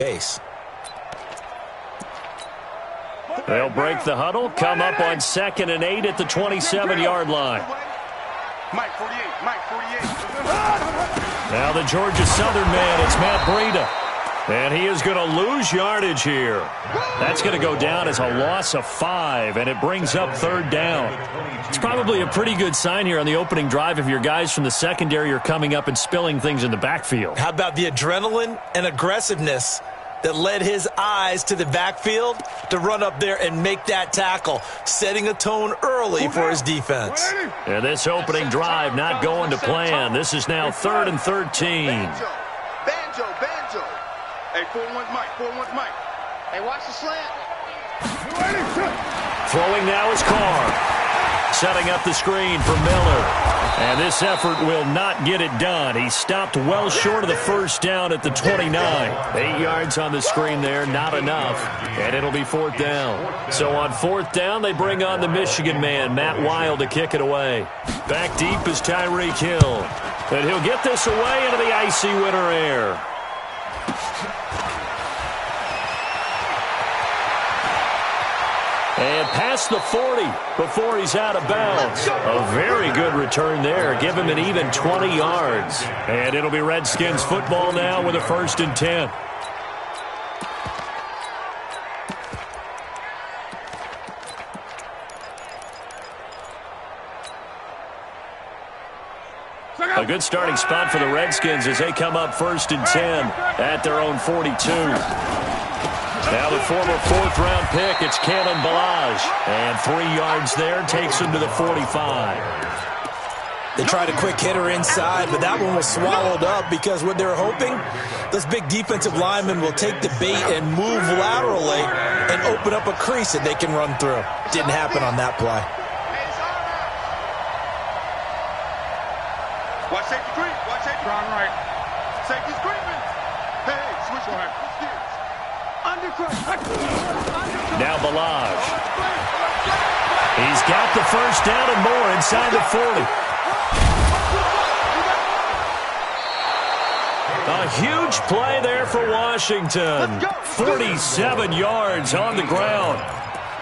base. They'll break the huddle, come up on 2nd and 8 at the 27-yard line. Mike 48, Mike 48. Now the Georgia Southern man, it's Matt Breida. And he is going to lose yardage here. That's going to go down as a loss of 5, and it brings up 3rd down. It's probably a pretty good sign here on the opening drive if your guys from the secondary are coming up and spilling things in the backfield. How about the adrenaline and aggressiveness that led his eyes to the backfield to run up there and make that tackle, setting a tone early for his defense. And this opening drive not going to plan. This is now 3rd and 13. Banjo. Hey, 4-1's Mike. Hey, watch the slant. Throwing now is Carr. Setting up the screen for Miller. And this effort will not get it done. He stopped well short of the 1st down at the 29. 8 yards on the screen there, not enough. And it'll be 4th down. So on 4th down, they bring on the Michigan man, Matt Wild, to kick it away. Back deep is Tyreek Hill. And he'll get this away into the icy winter air. And past the 40 before he's out of bounds. A very good return there. Give him an even 20 yards. And it'll be Redskins football now with a 1st and 10. A good starting spot for the Redskins as they come up 1st and 10 at their own 42. Now the former 4th-round pick, it's Kalen Ballage. And 3 yards there takes him to the 45. They tried a quick hitter inside, but that one was swallowed up because what they're hoping, those big defensive linemen will take the bait and move laterally and open up a crease that they can run through. Didn't happen on that play. Watch safety creep. Watch safety. Wrong right. Safety's creeping. Hey, switch on. Now Ballage. He's got the 1st down and more inside the 40. A huge play there for Washington. 47 yards on the ground.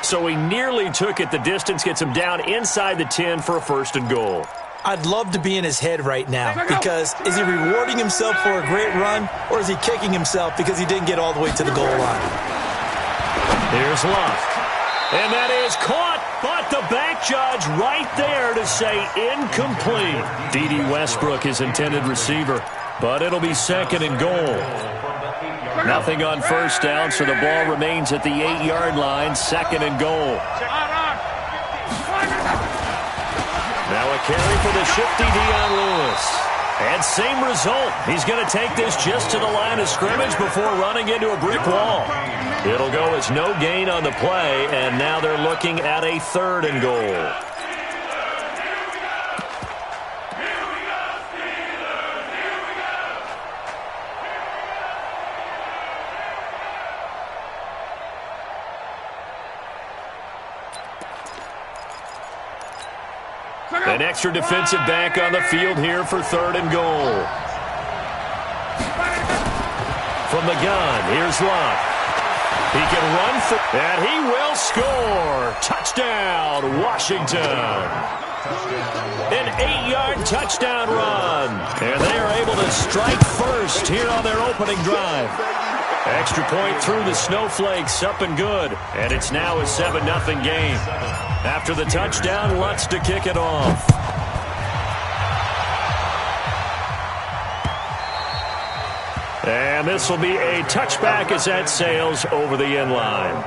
So he nearly took it the distance, gets him down inside the 10 for a 1st and goal. I'd love to be in his head right now because is he rewarding himself for a great run or is he kicking himself because he didn't get all the way to the goal line? Here's Luck. And that is caught, but the back judge right there to say incomplete. D.D. Westbrook, his intended receiver, but it'll be 2nd and goal. Nothing on 1st down, so the ball remains at the 8-yard line, 2nd and goal. Now a carry for the shifty Dion Lewis. And same result. He's going to take this just to the line of scrimmage before running into a brick wall. It'll go as no gain on the play, and now they're looking at a 3rd and goal. An extra defensive back on the field here for 3rd and goal. From the gun, here's Luck. He can run for, and he will score. Touchdown, Washington. An 8-yard touchdown run. And they are able to strike first here on their opening drive. Extra point through the snowflakes, up and good. And it's now a 7-0 game. After the touchdown, Lutz to kick it off. And this will be a touchback as that sails over the end line.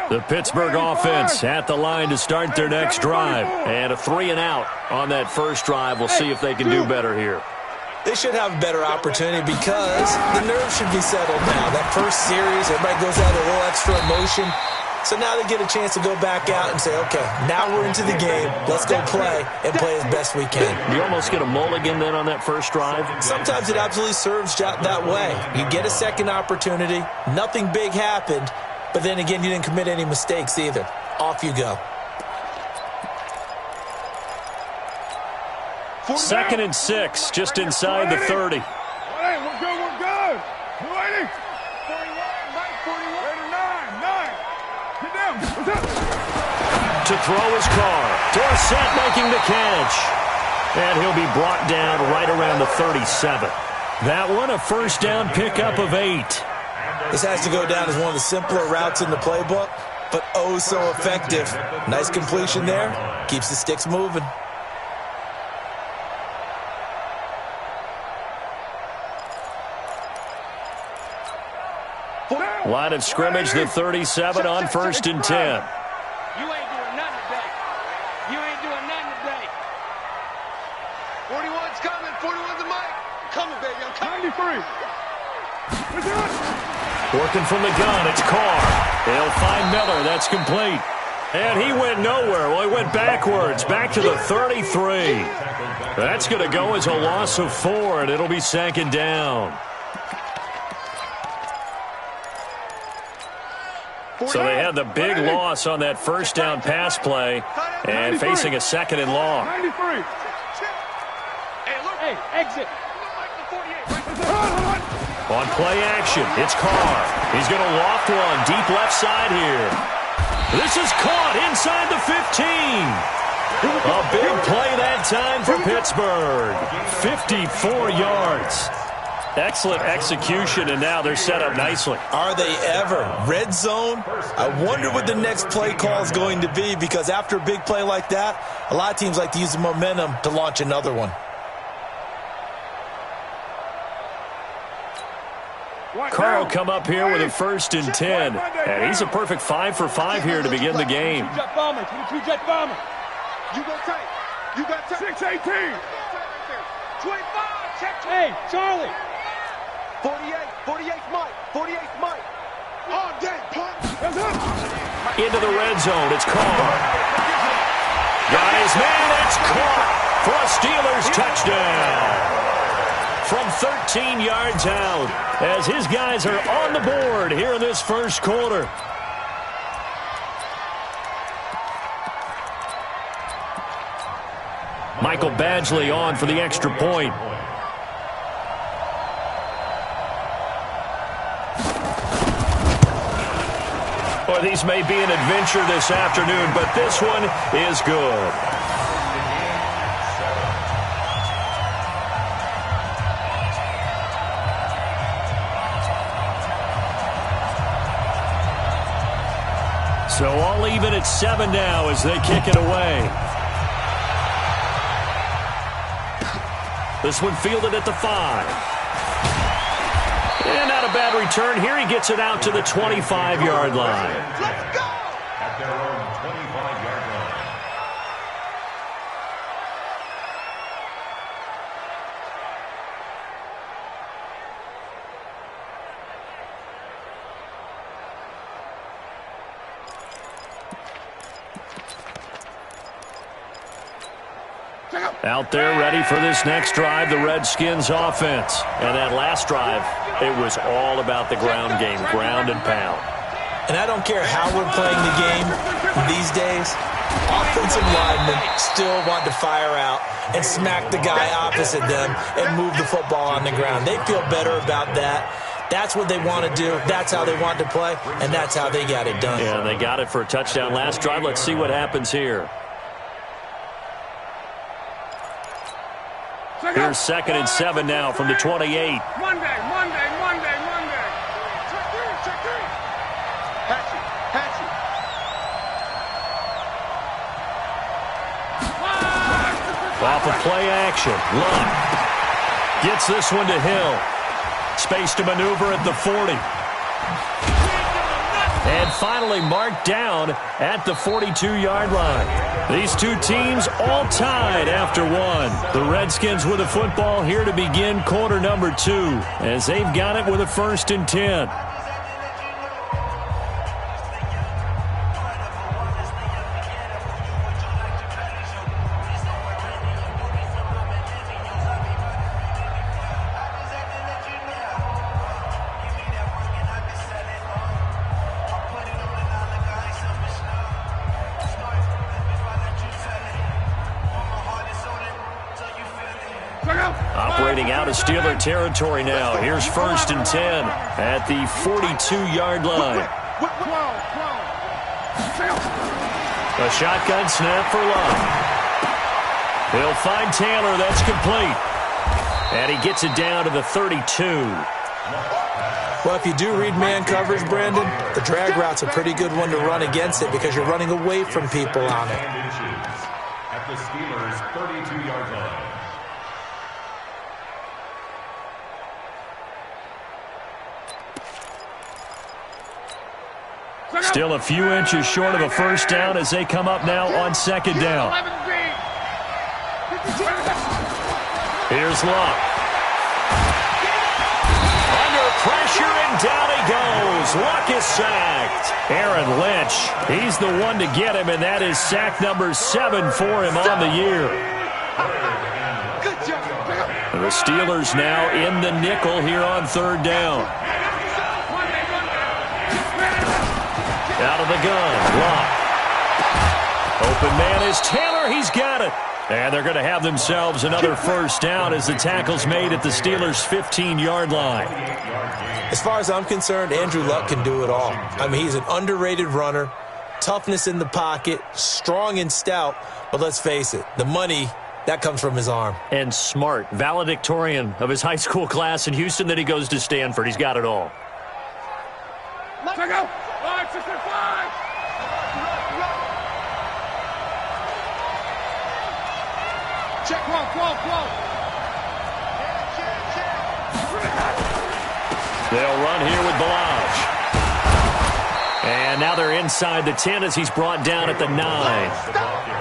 The Pittsburgh offense at the line to start their next drive. And a 3-and-out on that first drive. We'll see if they can do better here. They should have a better opportunity because the nerves should be settled now. That first series, everybody goes out a little extra emotion. So now they get a chance to go back out and say, okay, now we're into the game. Let's go play and play as best we can. You almost get a mulligan then on that first drive? Sometimes it absolutely serves that way. You get a second opportunity. Nothing big happened. But then again, you didn't commit any mistakes either. Off you go. 2nd and 6, just inside the 30. We're good. 280. 41, Mike, 41. 9. Get down. What's up? To throw his car. Dorsett making the catch. And he'll be brought down right around the 37. That one, a first down pickup of 8. This has to go down as one of the simpler routes in the playbook, but oh so effective. Nice completion there. Keeps the sticks moving. Line of scrimmage, the 37 on 1st and 10. You ain't doing nothing today. You ain't doing nothing today. 41's coming. 41's the mic. Coming, baby. I'm coming. 93. What's up? Working from the gun, it's Carr. They'll find Miller. That's complete. And he went nowhere. Well, he went backwards, back to the 33. That's going to go as a loss of 4, and it'll be 2nd down. So they had the big loss on that first down pass play and facing a 2nd and long. 93. Hey, exit. On play action, it's Carr. He's going to loft one deep left side here. This is caught inside the 15. A big play that time for Pittsburgh. 54 yards. Excellent execution, and now they're set up nicely. Are they ever? Red zone? I wonder what the next play call is going to be, because after a big play like that, a lot of teams like to use the momentum to launch another one. Carr will come up here with a 1st and 10, and he's a perfect 5 for 5 here to begin the game. Jet bomber. You go tight. You got 618. 25. Check. Hey, Charlie. 48 Mike. 48 Mike. All day, punt. Into the red zone, it's Carr. Got his man, it's caught for a Steelers touchdown. From 13 yards out, as his guys are on the board here in this first quarter. Michael Badgley on for the extra point. Boy, these may be an adventure this afternoon, but this one is good. So all even at 7 now as they kick it away. This one fielded at the 5. And not a bad return. Here he gets it out to the 25-yard line. Let's go! At their own 25-yard line. Out there ready for this next drive, the Redskins offense. And that last drive, it was all about the ground game, ground and pound. And I don't care how we're playing the game these days, offensive linemen still want to fire out and smack the guy opposite them and move the football on the ground. They feel better about that. That's what they want to do. That's how they want to play, and that's how they got it done. Yeah, they got it for a touchdown last drive. Let's see what happens here. Here's 2nd and 7 now from the 28. Monday. Check three. Patchy. Off of play action. Luck gets this one to Hill. Space to maneuver at the 40. And finally marked down at the 42-yard line. These two teams all tied after 1. The Redskins with the football here to begin quarter number 2 as they've got it with a 1st and 10. to Steeler territory now. Here's 1st and 10 at the 42-yard line. A shotgun snap for Love. He'll find Taylor. That's complete. And he gets it down to the 32. Well, if you do read man coverage, Brandon, the drag route's a pretty good one to run against it because you're running away from people on it. At the Steelers' 32-yard line. Still a few inches short of a first down as they come up now on 2nd down. Here's Luck. Under pressure, and down he goes. Luck is sacked. Aaron Lynch, he's the one to get him, and that is sack number 7 for him on the year. The Steelers now in the nickel here on 3rd down. Out of the gun, Luck. Open man is Taylor. He's got it. And they're going to have themselves another first down as the tackle's made at the Steelers' 15-yard line. As far as I'm concerned, Andrew Luck can do it all. I mean, he's an underrated runner, toughness in the pocket, strong and stout. But let's face it, the money, that comes from his arm. And smart, valedictorian of his high school class in Houston. Then he goes to Stanford. He's got it all. Check out. 5-6-5. Check, whoa. They'll run here with Balaj. And now they're inside the 10 as he's brought down at the 9.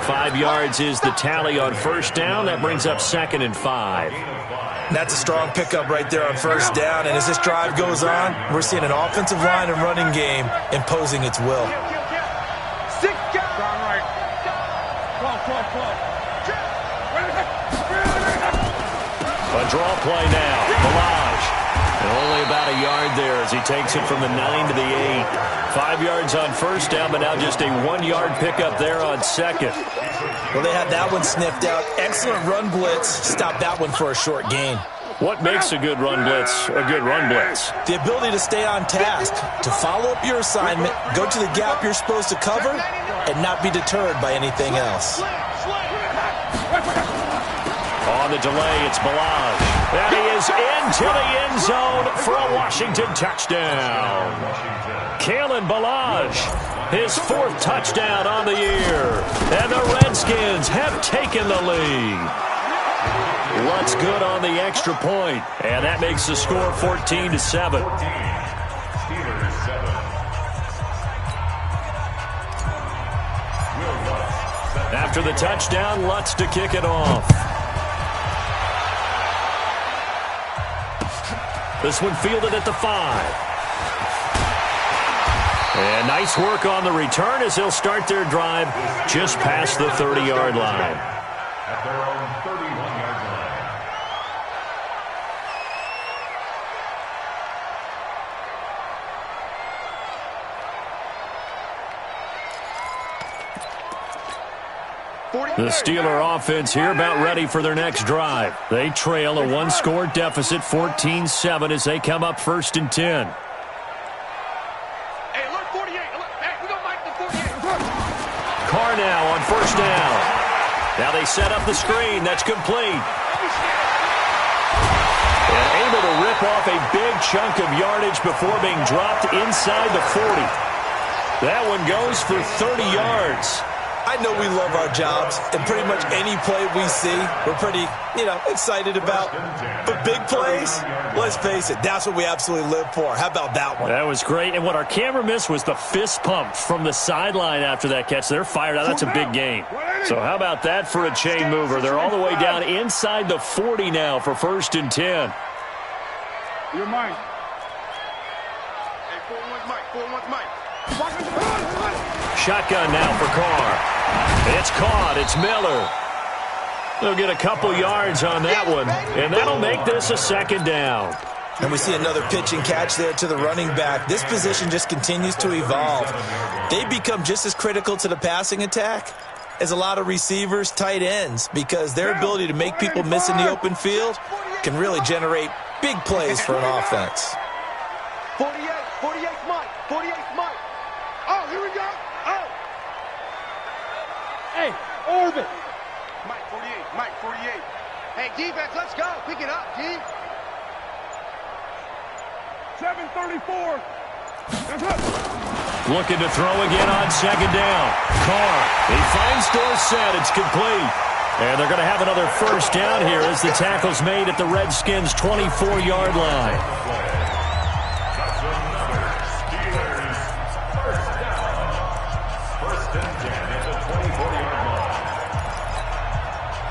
5 yards is the tally on first down. That brings up 2nd and 5. That's a strong pickup right there on first down. And as this drive goes on, we're seeing an offensive line and running game imposing its will. A draw play now. Balaj. And only about a yard there as he takes it from the 9 to the 8. 5 yards on first down, but now just a 1-yard pickup there on 2nd. Well, they had that one sniffed out. Excellent run blitz. Stopped that one for a short gain. What makes a good run blitz a good run blitz? The ability to stay on task, to follow up your assignment, go to the gap you're supposed to cover, and not be deterred by anything else. On the delay, it's Balaj. And he is into the end zone for a Washington touchdown. Kalen Balaj, his 4th touchdown on the year. And the Redskins have taken the lead. What's good on the extra point? And that makes the score 14-7. After the touchdown, Lutz to kick it off. This one fielded at the 5. And nice work on the return as they'll start their drive just past the 30-yard line. At their own 31-yard line. The Steeler offense here about ready for their next drive. They trail a 1-score deficit, 14-7, as they come up 1st and 10. Hey, look, 48. Hey, we gonna make the 48. Carr now on first down. Now they set up the screen. That's complete. And able to rip off a big chunk of yardage before being dropped inside the 40. That one goes for 30 yards. I know we love our jobs, and pretty much any play we see, we're pretty, excited about. But big plays, let's face it, that's what we absolutely live for. How about that one? That was great, and what our camera missed was the fist pump from the sideline after that catch. They're fired out. That's a big gain. So how about that for a chain mover? They're all the way down inside the 40 now for 1st and 10. You're mine. Hey, 4-1's Mike. 4-1's Mike. Shotgun now for Carr. It's caught. It's Miller. They'll get a couple yards on that one, and that'll make this a 2nd down. And we see another pitch and catch there to the running back. This position just continues to evolve. They become just as critical to the passing attack is a lot of receivers, tight ends, because their ability to make people miss in the open field can really generate big plays for an offense. 48, Mike. 48, Mike. Oh, here we go. Oh. Hey, orbit. Mike 48. Hey, defense, let's go. Pick it up, G. 7:34. That's up. Looking to throw again on second down. Carr, he finds Dorsett. It's complete. And they're going to have another first down here as the tackle's made at the Redskins' 24-yard line.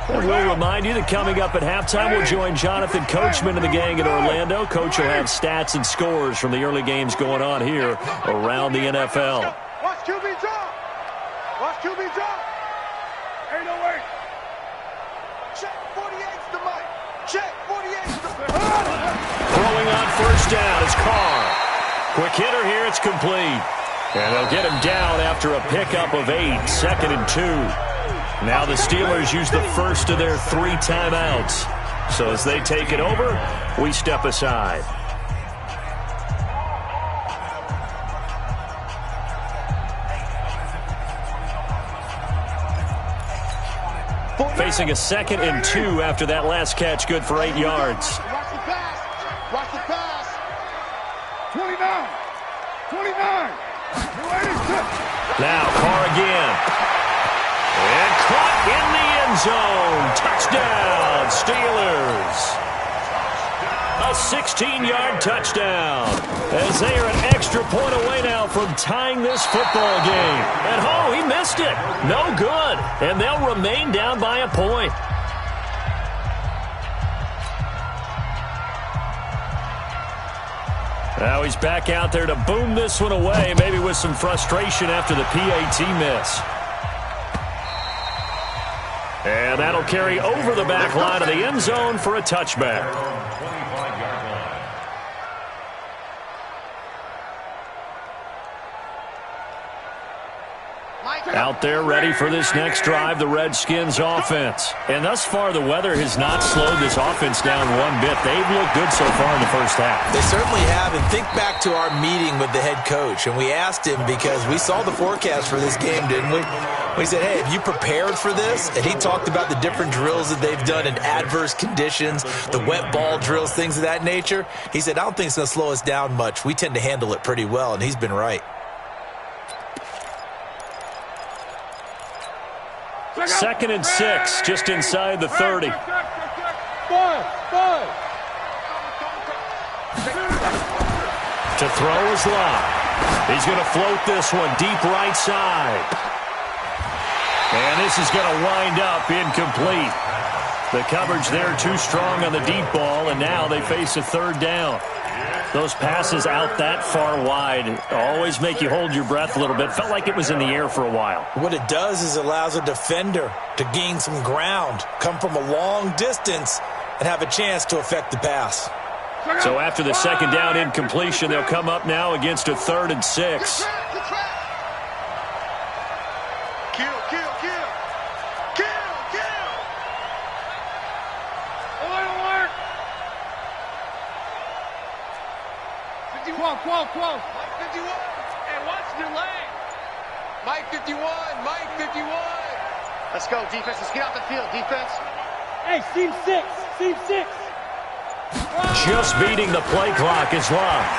And we'll remind you that coming up at halftime, we'll join Jonathan Coachman and the gang in Orlando. Coach will have stats and scores from the early games going on here around the NFL. Watch QB drop. Watch QB drop. 808. Check 48's the Mike. Check 48's the Throwing on first down is Carr. Quick hitter here, it's complete. And they'll get him down after a pickup of 8, 2nd and 2. Now the Steelers use the first of their 3 timeouts. So as they take it over, we step aside. Facing a 2nd and 2 after that last catch, good for 8 yards. Watch the pass. Watch the pass. 29. Now Carr again. And caught in the end zone. Touchdown, Steelers. A 16-yard touchdown. As they are an extra point away now from tying this football game. And oh, he missed it. No good. And they'll remain down by a point. Now he's back out there to boom this one away, maybe with some frustration after the PAT miss. And that'll carry over the back line of the end zone for a touchback. Out there ready for this next drive, the Redskins offense. And thus far, the weather has not slowed this offense down one bit. They've looked good so far in the first half. They certainly have. And think back to our meeting with the head coach. And we asked him, because we saw the forecast for this game, didn't we? We said, hey, have you prepared for this? And he talked about the different drills that they've done in adverse conditions, the wet ball drills, things of that nature. He said, I don't think it's going to slow us down much. We tend to handle it pretty well, and he's been right. 2nd and 6, just inside the 30. To throw is Locke. He's going to float this one deep right side. And this is going to wind up incomplete. The coverage there too strong on the deep ball, and now they face a 3rd down. Those passes out that far wide always make you hold your breath a little bit. Felt like it was in the air for a while. What it does is allows a defender to gain some ground, come from a long distance, and have a chance to affect the pass. So after the 2nd down incompletion, they'll come up now against a 3rd and 6. Mike 51. Hey, watch your lane. Mike 51. Mike 51. Let's go, defense. Let's get out the field, defense. Hey, seam 6. Seam 6. Just beating the play clock is Locke.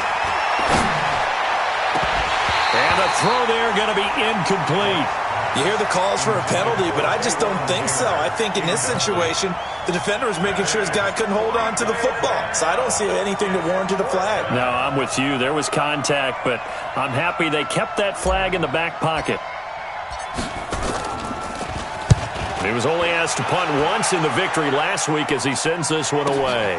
And the throw there going to be incomplete. You hear the calls for a penalty, but I just don't think so. I think in this situation, the defender was making sure his guy couldn't hold on to the football. So I don't see anything that warranted a flag. No, I'm with you. There was contact, but I'm happy they kept that flag in the back pocket. He was only asked to punt once in the victory last week as he sends this one away.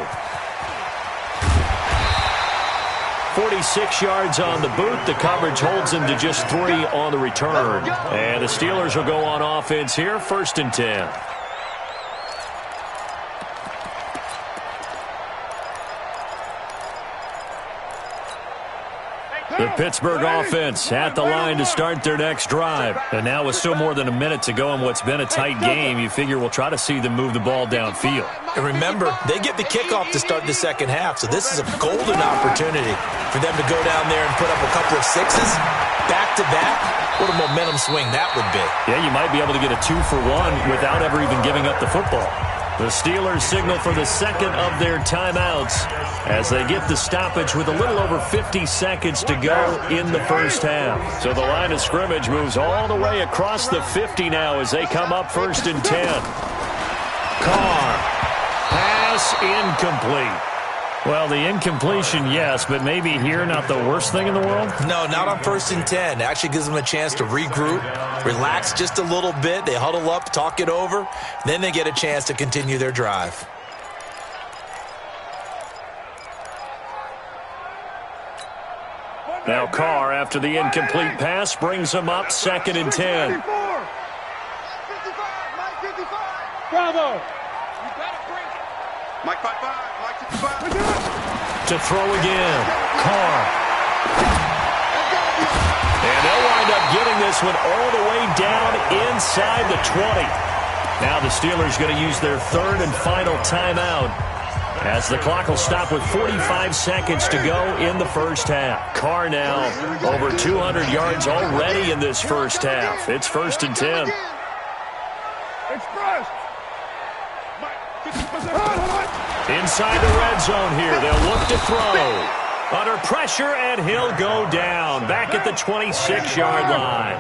46 yards on the boot. The coverage holds him to just 3 on the return. And the Steelers will go on offense here, 1st and 10. The Pittsburgh offense at the line to start their next drive. And now with still more than a minute to go in what's been a tight game, you figure we'll try to see them move the ball downfield. And remember, they get the kickoff to start the second half, so this is a golden opportunity for them to go down there and put up a couple of sixes back-to-back. What a momentum swing that would be. Yeah, you might be able to get a 2-for-1 without ever even giving up the football. The Steelers signal for the second of their timeouts as they get the stoppage with a little over 50 seconds to go in the first half. So the line of scrimmage moves all the way across the 50 now as they come up 1st and 10. Carr. Pass incomplete. Well, the incompletion, yes, but maybe here not the worst thing in the world? No, not on 1st and 10. It actually gives them a chance to regroup, relax just a little bit. They huddle up, talk it over. Then they get a chance to continue their drive. Now Carr, after the incomplete pass, brings them up 2nd and 10. 55, Bravo. Mike 55, Mike 55. To throw again. Carr. And they'll wind up getting this one all the way down inside the 20. Now the Steelers going to use their 3rd and final timeout as the clock will stop with 45 seconds to go in the first half. Carr now over 200 yards already in this first half. It's 1st and 10. Express. Inside the red zone here. They'll look to throw. Under pressure, and he'll go down. Back at the 26-yard line.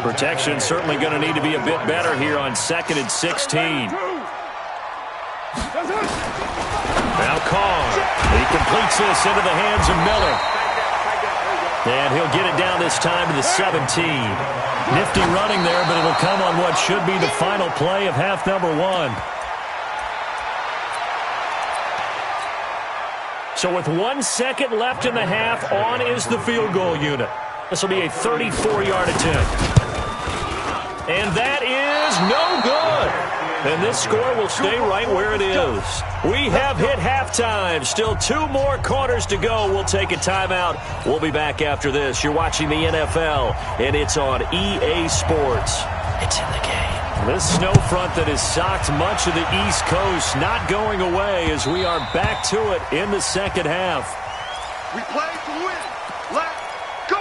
Protection certainly going to need to be a bit better here on 2nd and 16. Now Carr. He completes this into the hands of Miller. And he'll get it down this time to the 17. Nifty running there, but it'll come on what should be the final play of half number 1. So with 1 second left in the half, on is the field goal unit. This will be a 34-yard attempt. And that is no good. And this score will stay right where it is. We have hit halftime. Still 2 more quarters to go. We'll take a timeout. We'll be back after this. You're watching the NFL, and it's on EA Sports. It's in the game. This snow front that has socked much of the East Coast not going away as we are back to it in the second half. We play to win. Let's go.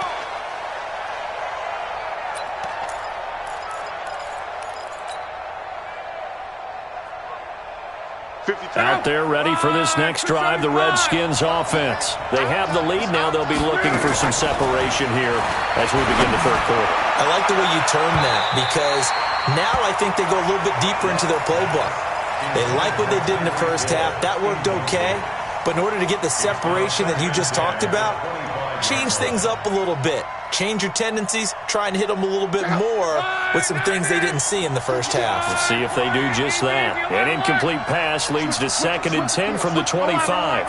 Out there ready for this next drive, the Redskins offense. They have the lead. Now they'll be looking for some separation here as we begin the third quarter. I like the way you term that because now I think they go a little bit deeper into their playbook. They like what they did in the first half. That worked okay. But in order to get the separation that you just talked about, change things up a little bit. Change your tendencies. Try and hit them a little bit more with some things they didn't see in the first half. We'll see if they do just that. An incomplete pass leads to 2nd and 10 from the 25.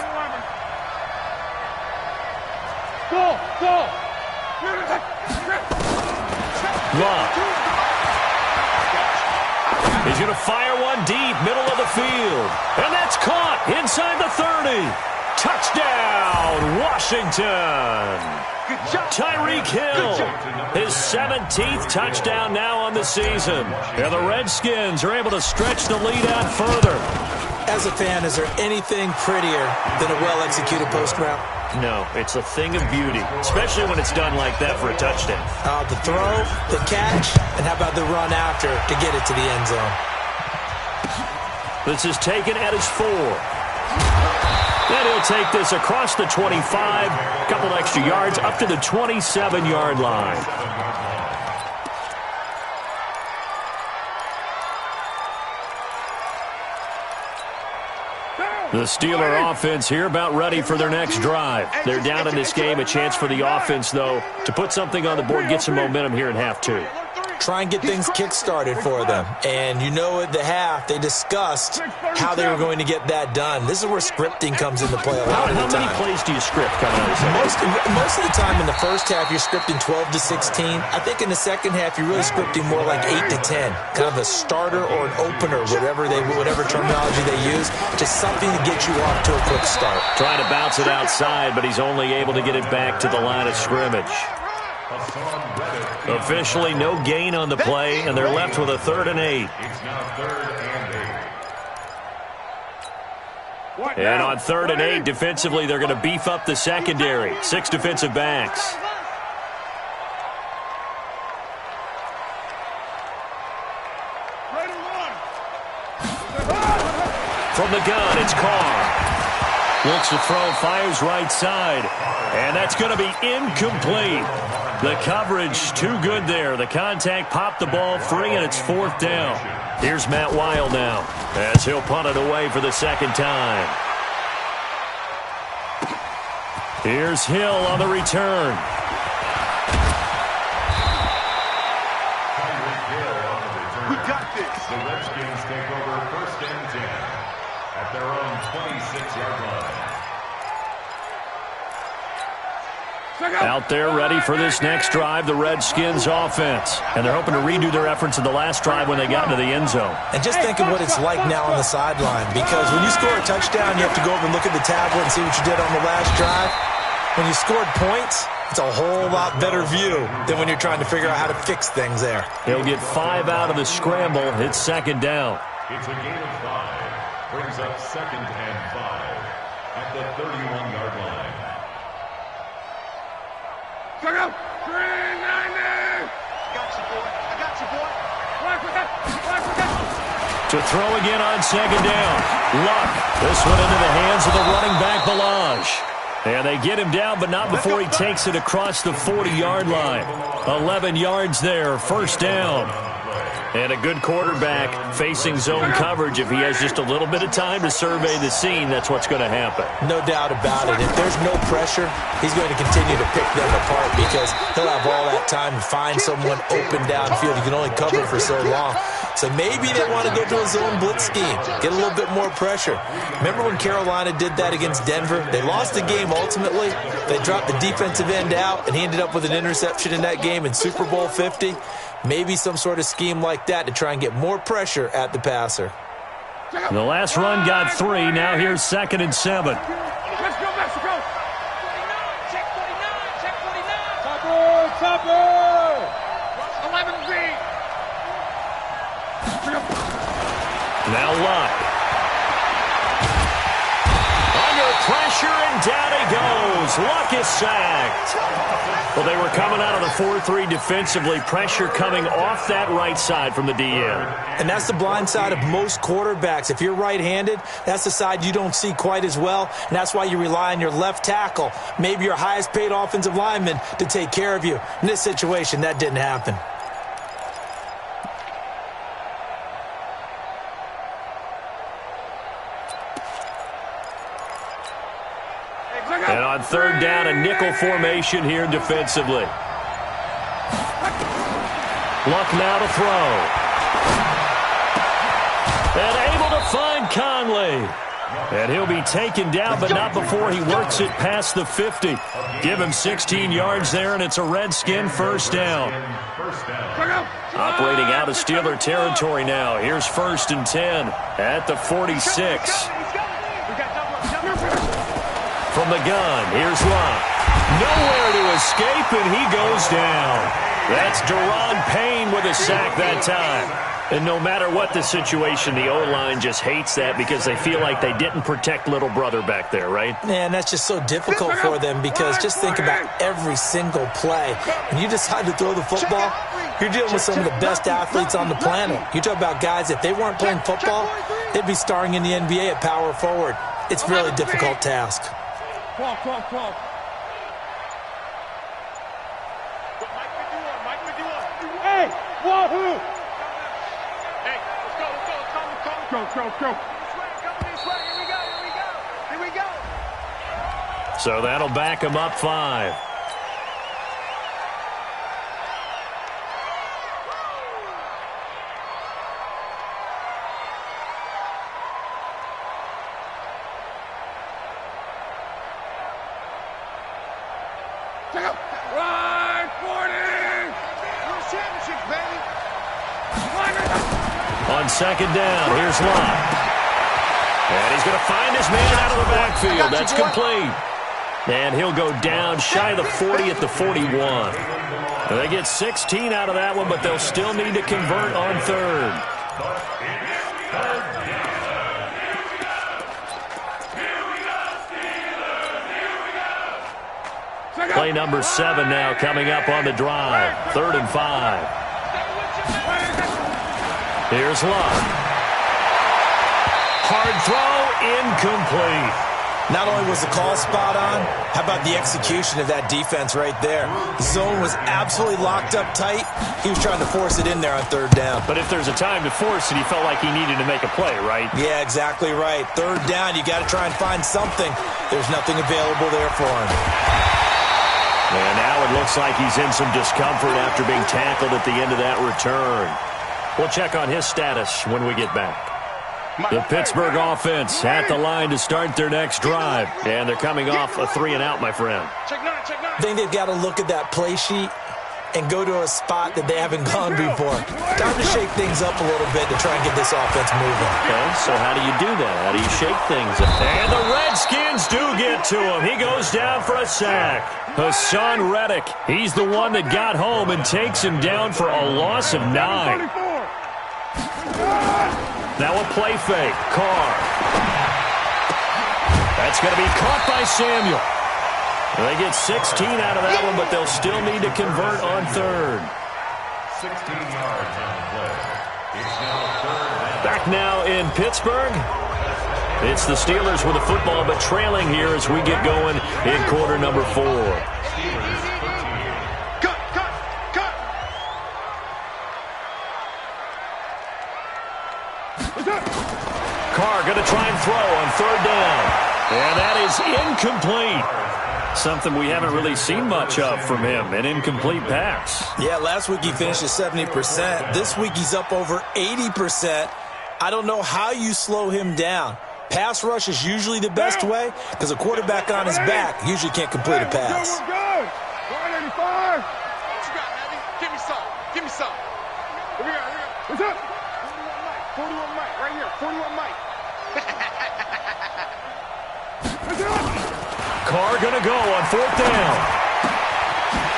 Go. Love. He's going to fire one deep, middle of the field. And that's caught inside the 30. Touchdown, Washington. Tyreek Hill, his 17th touchdown now on the season. And the Redskins are able to stretch the lead out further. As a fan, is there anything prettier than a well-executed post route? No, it's a thing of beauty, especially when it's done like that for a touchdown. The throw, the catch, and how about the run after to get it to the end zone? This is taken at his 4. Then he'll take this across the 25, a couple extra yards, up to the 27-yard line. The Steeler offense here about ready for their next drive. They're down in this game. A chance for the offense, though, to put something on the board, get some momentum here in half 2. try and get things kick-started for them. And you know at the half, they discussed how they were going to get that done. This is where scripting comes into play a lot of the time. How many plays do you script coming out of the second? Most of the time in the first half, you're scripting 12 to 16. I think in the second half, you're really scripting more like 8 to 10. Kind of a starter or an opener, whatever terminology they use. Just something to get you off to a quick start. Trying to bounce it outside, but he's only able to get it back to the line of scrimmage. Officially no gain on the play, and they're left with a 3rd and 8. It's now 3rd and 8. And on 3rd and 8, defensively, they're going to beef up the secondary. 6 defensive backs. From the gun, it's Carr. Looks to throw, fires right side. And that's going to be incomplete. The coverage too good there. The contact popped the ball free, and it's 4th down. Here's Matt Weil now as he'll punt it away for the second time. Here's Hill on the return. We got this. The Redskins take over 1st and 10 at their own 26-yard line. Out there ready for this next drive, the Redskins offense. And they're hoping to redo their efforts in the last drive when they got into the end zone. And just think of what it's like now on the sideline, because when you score a touchdown, you have to go over and look at the tablet and see what you did on the last drive. When you scored points, it's a whole lot better view than when you're trying to figure out how to fix things there. He'll get 5 out of the scramble. It's 2nd down. It's a gain of 5. Brings up 2nd and 5 at the 31-yard line. Check out. 390. Got you, boy. I got you, boy. Black with that. Black with that. To throw again on 2nd down. Luck. This one into the hands of the running back, Balazs. And they get him down, but not before he takes it across the 40-yard line. 11 yards there, 1st down. And a good quarterback facing zone coverage. If he has just a little bit of time to survey the scene, that's what's going to happen. No doubt about it. If there's no pressure, he's going to continue to pick them apart because he'll have all that time to find someone open downfield. He can only cover for so long. So maybe they want to go to a zone blitz scheme, get a little bit more pressure. Remember when Carolina did that against Denver? They lost the game ultimately. They dropped the defensive end out, and he ended up with an interception in that game in Super Bowl 50. Maybe some sort of scheme like that to try and get more pressure at the passer. The last run got 3. Now here's 2nd and 7. Let's go, Mexico. 49. Check 49. Check 49. Topper. 11Z. Now Luck. Under pressure, and down he goes. Luck is sacked. Well, they were coming out of the 4-3 defensively. Pressure coming off that right side from the DN. And that's the blind side of most quarterbacks. If you're right-handed, that's the side you don't see quite as well. And that's why you rely on your left tackle, maybe your highest-paid offensive lineman, to take care of you. In this situation, that didn't happen. And on 3rd down, a nickel formation here defensively. Luck now to throw. And able to find Conley. And he'll be taken down, but not before he works it past the 50. Give him 16 yards there, and it's a Redskin 1st down. Operating out of Steeler territory now. Here's 1st and 10 at the 46. From the gun, here's Luck. Nowhere to escape, and he goes down. That's Daron Payne with a sack that time. And no matter what the situation, the O-line just hates that because they feel like they didn't protect little brother back there, right? Man, that's just so difficult for them because just think about every single play. When you decide to throw the football, you're dealing with some of the best athletes on the planet. You talk about guys, if they weren't playing football, they'd be starring in the NBA at power forward. It's a really difficult task. 12. Hey, wahoo! Hey, let's go. Go. Here we go. So that'll back him up 5. Run, 40! World championships, baby! On second down, here's Lott. And he's going to find his man out of the backfield. That's complete. And he'll go down shy of the 40 at the 41. They get 16 out of that one, but they'll still need to convert on third. Play number 7 now coming up on the drive. 3rd and 5. Here's Lott. Hard throw, incomplete. Not only was the call spot on, how about the execution of that defense right there? Zone was absolutely locked up tight. He was trying to force it in there on 3rd down. But if there's a time to force it, he felt like he needed to make a play, right? Yeah, exactly right. 3rd down, you got to try and find something. There's nothing available there for him. And now it looks like he's in some discomfort after being tackled at the end of that return. We'll check on his status when we get back. The Pittsburgh offense at the line to start their next drive. And they're coming off a 3-and-out, my friend. I think they've got to look at that play sheet and go to a spot that they haven't gone before. Time to shake things up a little bit to try and get this offense moving. Okay, so how do you do that? How do you shake things up? And the Redskins do get to him. He goes down for a sack. Hassan Reddick, he's the one that got home and takes him down for a loss of 9. Now a play fake. Carr. That's going to be caught by Samuel. They get 16 out of that one, but they'll still need to convert on 3rd. 16 yards on the play. It's now 3rd. Back now in Pittsburgh. It's the Steelers with the football, but trailing here as we get going in quarter number 4. Carr going to try and throw on 3rd down. And that is incomplete. Something we haven't really seen much of from him, an incomplete pass. Yeah, last week he finished at 70%. This week he's up over 80%. I don't know how you slow him down. Pass rush is usually the best way because a quarterback on his back usually can't complete a pass. We're good. 185. What you got, Abby? Give me some. Give me some. Here we go. What's up? 41 Mike. Right here. 41 Mike. Carr going to go on 4th down.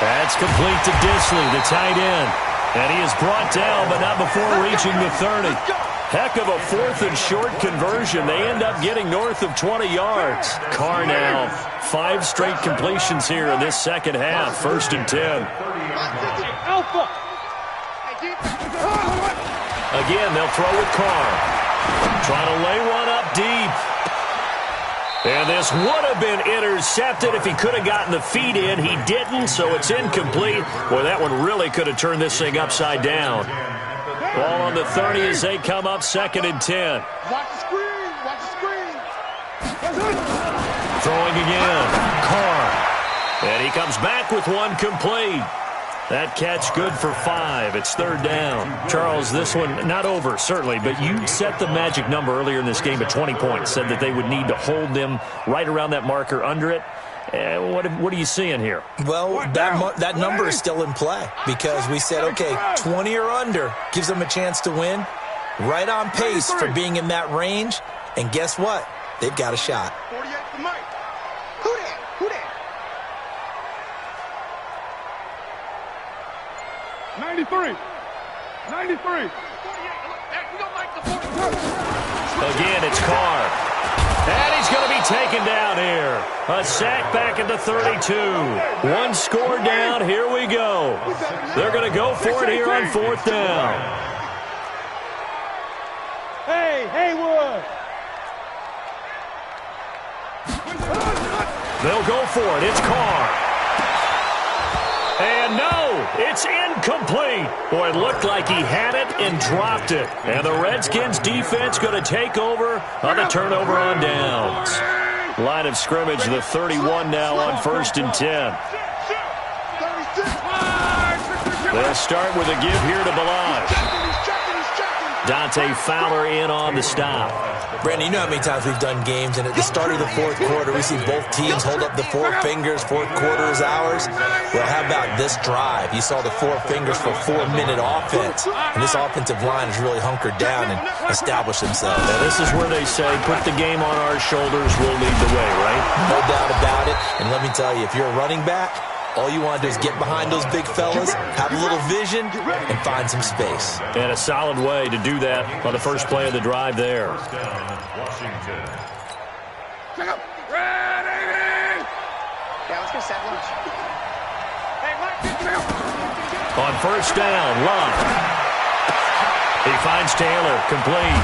That's complete to Disley, the tight end. And he is brought down, but not before reaching the 30. Heck of a 4th and short conversion. They end up getting north of 20 yards. Carr now 5 straight completions here in this second half. 1st and 10. Again, they'll throw with Carr. Trying to lay one up deep. And this would have been intercepted if he could have gotten the feet in. He didn't, so it's incomplete. Boy, that one really could have turned this thing upside down. Ball on the 30 as they come up 2nd and 10. Watch the screen. Watch the screen. Throwing again. Carr. And he comes back with one complete. That catch good for 5. It's 3rd down. Charles, this one not over, certainly, but you set the magic number earlier in this game at 20 points, said that they would need to hold them right around that marker under it. What are you seeing here? Well, that number is still in play because we said, okay, 20 or under gives them a chance to win. Right on pace for being in that range. And guess what? They've got a shot. 48 for Mike. Who that? Who that? 93. 93. Again, it's Carr. And he's going to be taken down here. A sack back at the 32. One score down. Here we go. They're going to go for it here on 4th down. Hey, Haywood. They'll go for it. It's Carr. And no, it's incomplete. Boy, it looked like he had it and dropped it. And the Redskins defense going to take over on the turnover on downs. Line of scrimmage, the 31 now on 1st and 10. They'll start with a give here to Balaj. Dante Fowler in on the stop. Brandon, you know how many times we've done games, and at the start of the fourth quarter, we see both teams hold up the four fingers, fourth quarter is ours. Well, how about this drive? You saw the four fingers for 4-minute offense, and this offensive line has really hunkered down and established themselves. Now, this is where they say, put the game on our shoulders, we'll lead the way, right? No doubt about it, and let me tell you, if you're a running back, all you want to do is get behind those big fellas, have a little vision, and find some space. And a solid way to do that on the first play of the drive there. Washington. Ready! Yeah, let's go set lunch. Hey, Mike, On first down, Love. He finds Taylor, complete.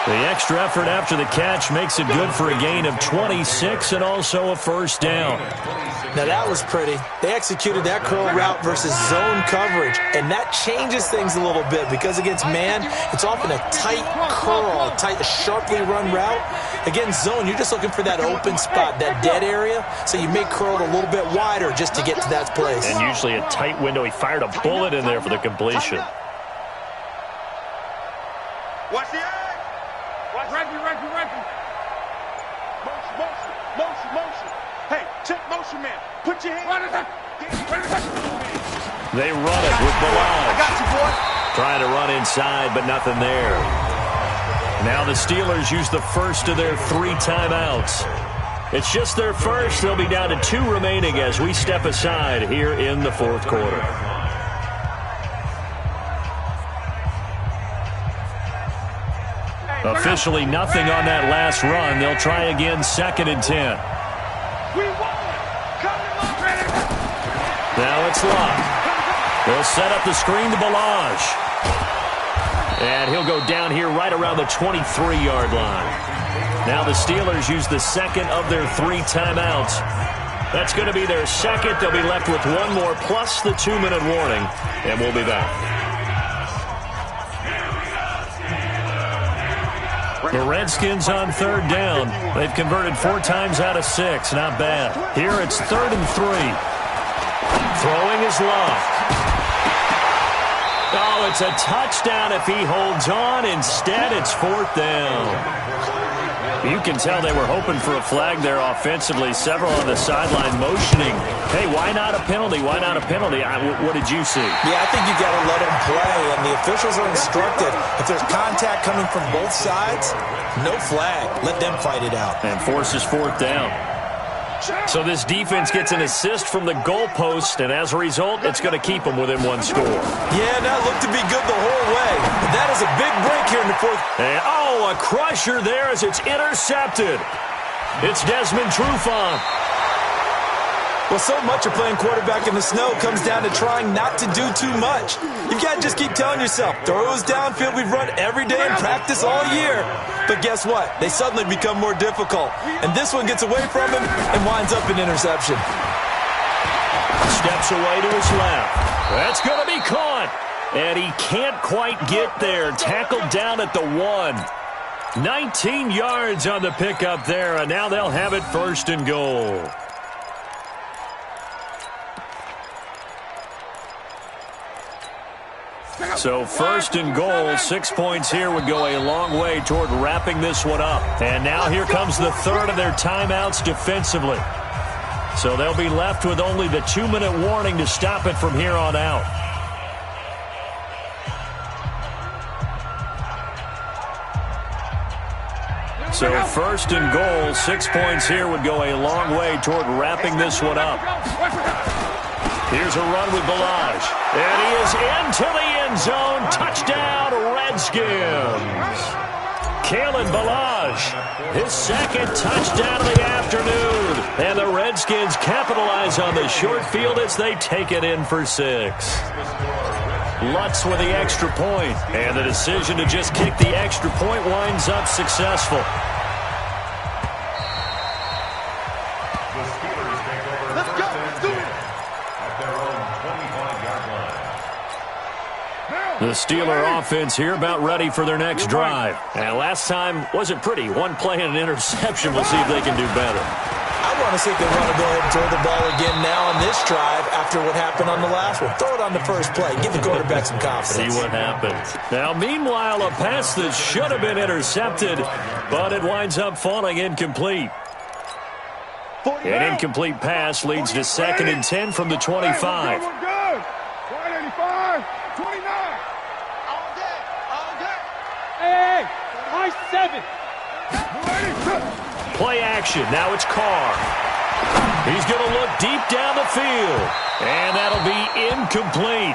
The extra effort after the catch makes it good for a gain of 26 and also a first down. Now that was pretty. They executed that curl route versus zone coverage, and that changes things a little bit because against man, it's often a tight curl, tight, sharply run route. Against zone, you're just looking for that open spot, that dead area, so you may curl it a little bit wider just to get to that place. And usually a tight window. He fired a bullet in there for the completion. watch the edge. Watch Reggie. Motion. Hey, check motion, man. Put your hand. They run it with Balaj. I got you, boy. Trying to run inside, but nothing there. Now the Steelers use the first of their 3 timeouts. It's just their first. They'll be down to 2 remaining as we step aside here in the fourth quarter. Officially nothing on that last run. They'll try again, 2nd and 10. Now it's Love. They'll set up the screen to Balaj. And he'll go down here right around the 23-yard line. Now the Steelers use the second of their 3 timeouts. That's going to be their second. They'll be left with 1 more plus the 2-minute warning. And we'll be back. The Redskins on 3rd down. They've converted 4 times out of 6. Not bad. Here it's 3rd and 3. Throwing is Love. Oh, it's a touchdown if he holds on. Instead, it's 4th down. You can tell they were hoping for a flag there offensively. Several on the sideline motioning. Hey, why not a penalty? Why not a penalty? What did you see? Yeah, I think you got to let him play, and the officials are instructed. If there's contact coming from both sides, no flag. Let them fight it out. And forces 4th down. So this defense gets an assist from the goalpost, and as a result, it's going to keep them within 1 score. Yeah, that looked to be good the whole way. But that is a big break here in the fourth. And, a crusher there as it's intercepted. It's Desmond Trufant. Well, so much of playing quarterback in the snow comes down to trying not to do too much. You've got to just keep telling yourself, throws downfield we've run every day in practice all year. But guess what? They suddenly become more difficult. And this one gets away from him and winds up an interception. Steps away to his left. That's going to be caught. And he can't quite get there. Tackled down at the 1. 19 yards on the pickup there. And now they'll have it 1st and goal. So 1st and goal, 6 points here would go a long way toward wrapping this one up. And now here comes the 3rd of their timeouts defensively. So they'll be left with only the 2-minute warning to stop it from here on out. So 1st and goal, 6 points here would go a long way toward wrapping this one up. Here's a run with Balaj. And he is into the end zone. Touchdown, Redskins. Kalen Balaj, his 2nd touchdown of the afternoon. And the Redskins capitalize on the short field as they take it in for 6. Lutz with the extra point. And the decision to just kick the extra point winds up successful. The Steeler offense here about ready for their next drive. And last time wasn't pretty. 1 play and an interception. We'll see if they can do better. I want to see if they want to go ahead and throw the ball again now on this drive after what happened on the last one. Throw it on the first play. Give the quarterback some confidence. See what happens. Now, meanwhile, a pass that should have been intercepted, but it winds up falling incomplete. An incomplete pass leads to 2nd and 10 from the 25. Hey, we're good. 185, 29. All day. All day. Hey, my 7. Play action. Now it's Carr. He's going to look deep down the field. And that'll be incomplete.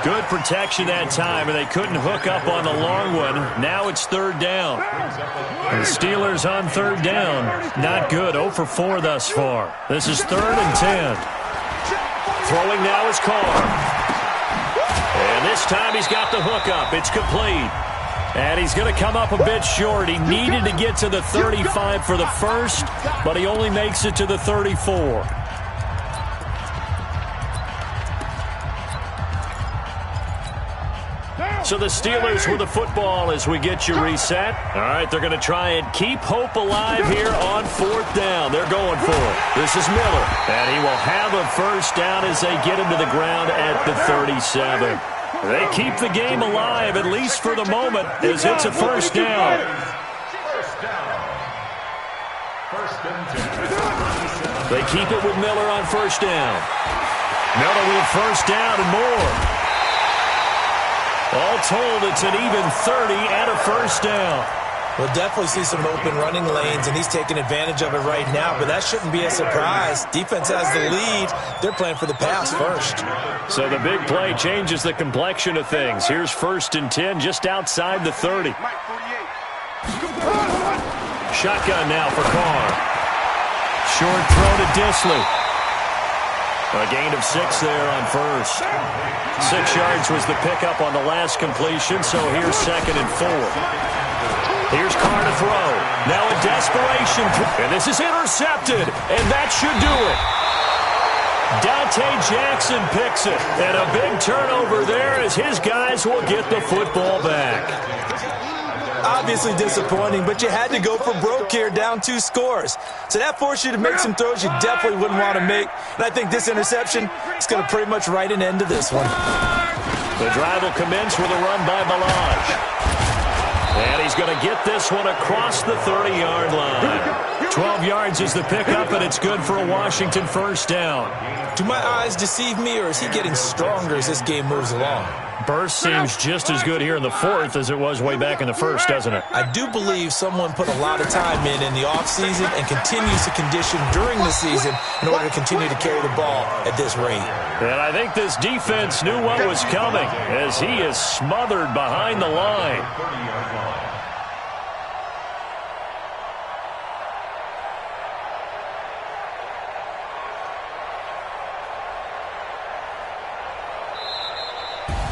Good protection that time, and they couldn't hook up on the long one. Now it's 3rd down. The Steelers on 3rd down. Not good. 0 for 4 thus far. This is 3rd and 10. Throwing now is Carr. And this time he's got the hook up. It's complete. And he's going to come up a bit short. He needed to get to the 35 for the first, but he only makes it to the 34. So the Steelers with the football as we get you reset. All right, they're going to try and keep hope alive here on 4th down. They're going for it. This is Miller, and he will have a first down as they get him to the ground at the 37. They keep the game alive, at least for the moment, as it's a first down. They keep it with Miller on first down. Miller with first down and more. All told, it's an even 30 and a first down. We'll definitely see some open running lanes, and he's taking advantage of it right now, but that shouldn't be a surprise. Defense has the lead. They're playing for the pass first. So the big play changes the complexion of things. Here's 1st and 10 just outside the 30. Shotgun now for Carr. Short throw to Disley. A gain of 6 there on first. 6 yards was the pickup on the last completion, so here's 2nd and 4. Here's Carr to throw. Now a desperation. And this is intercepted, and that should do it. Dante Jackson picks it, and a big turnover there as his guys will get the football back. Obviously disappointing, but you had to go for broke here, down 2 scores. So that forced you to make some throws you definitely wouldn't want to make. And I think this interception is going to pretty much write an end to this one. The drive will commence with a run by Balaj. And he's going to get this one across the 30-yard line. 12 yards is the pickup, and it's good for a Washington first down. Do my eyes deceive me, or is he getting stronger as this game moves along? Burst seems just as good here in the 4th as it was way back in the 1st, doesn't it? I do believe someone put a lot of time in the offseason and continues to condition during the season in order to continue to carry the ball at this rate. And I think this defense knew what was coming as he is smothered behind the line.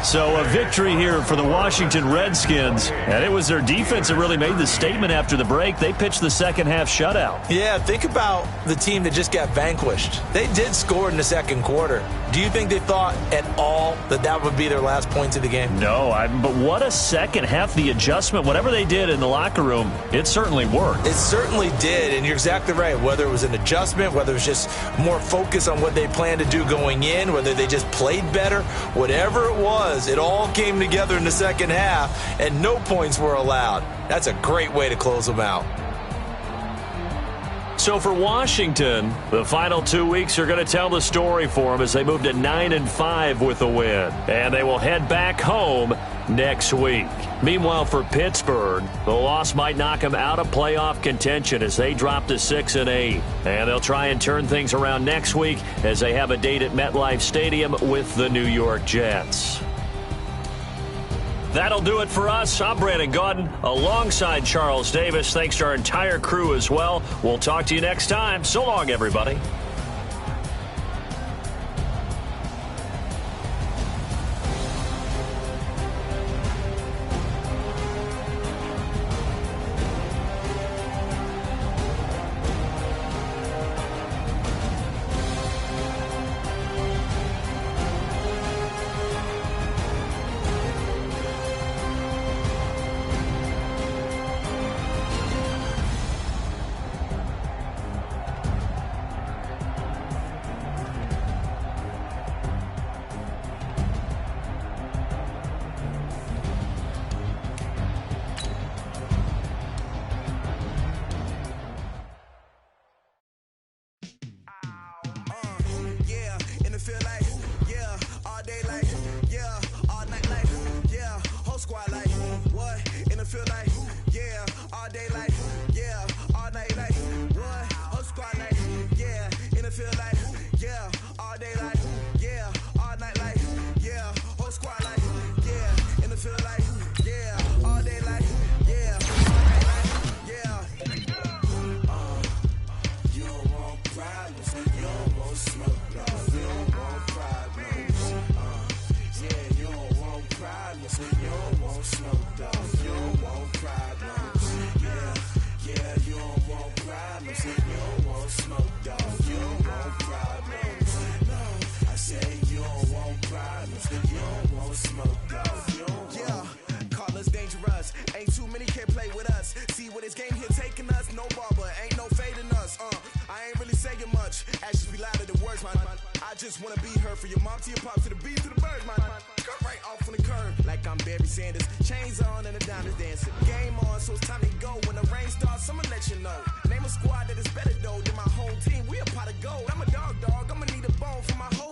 So a victory here for the Washington Redskins, and it was their defense that really made the statement after the break. They pitched the second-half shutout. Yeah, think about the team that just got vanquished. They did score in the second quarter. Do you think they thought at all that that would be their last points of the game? No, but what a second half. The adjustment, whatever they did in the locker room, it certainly worked. It certainly did, and you're exactly right. Whether it was an adjustment, whether it was just more focus on what they planned to do going in, whether they just played better, whatever it was, it all came together in the second half, and no points were allowed. That's a great way to close them out. So for Washington, the final 2 weeks are going to tell the story for them as they move to 9-5 with a win. And they will head back home next week. Meanwhile, for Pittsburgh, the loss might knock them out of playoff contention as they drop to 6-8. And they'll try and turn things around next week as they have a date at MetLife Stadium with the New York Jets. That'll do it for us. I'm Brandon Gaudin alongside Charles Davis. Thanks to our entire crew as well. We'll talk to you next time. So long, everybody. just wanna be heard. For your mom to your pops to the beat to the bird, man. Cut right off on the curb, like I'm Barry Sanders. Chains on and the diamonds dancing. Game on, so it's time to go. When the rain starts, I'ma let you know. Name a squad that is better though than my whole team. We a pot of gold. I'm a dog, I'ma need a bone for my whole